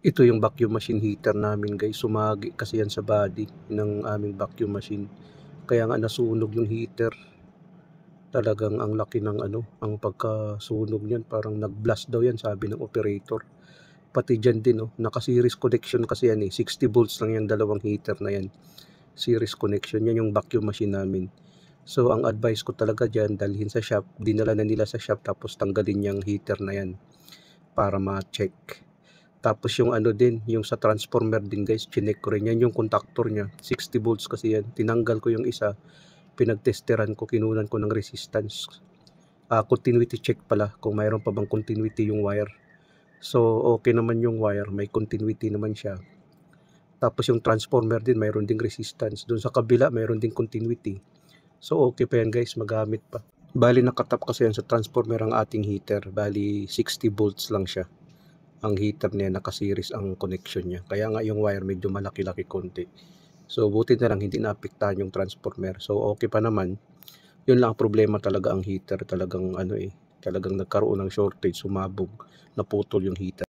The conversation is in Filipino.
Ito yung vacuum machine heater namin guys, sumagi kasi yan sa body ng aming vacuum machine. Kaya nga nasunog yung heater. Talagang ang laki ng ang pagkasunog niyan, parang nag-blast daw yan sabi ng operator. Pati dyan din naka-series connection kasi yan 60 volts lang yung dalawang heater na yan. Series connection, yan yung vacuum machine namin. So ang advice ko talaga dyan, dalhin sa shop, dinala na nila sa shop tapos tanggalin yung heater na yan para ma-check. Tapos yung din, yung sa transformer din guys, chinek ko rin yan, yung contactor niya, 60 volts kasi yan. Tinanggal ko yung isa, pinagtesteran ko, kinunan ko ng resistance. Continuity check pala, kung mayroon pa bang continuity yung wire. So okay naman yung wire, may continuity naman siya. Tapos yung transformer din, mayroon ding resistance. Doon sa kabila, mayroon ding continuity. So okay pa yan guys, magamit pa. Bali nakatap kasi yan sa transformer ang ating heater. Bali 60 volts lang siya. Ang heater niya, naka-series ang connection niya. Kaya nga yung wire medyo malaki-laki konti. So buti na lang hindi naapektahan yung transformer. So okay pa naman. Yun lang ang problema talaga ang heater. Talagang talagang nagkaroon ng shortage, sumabog, naputol yung heater.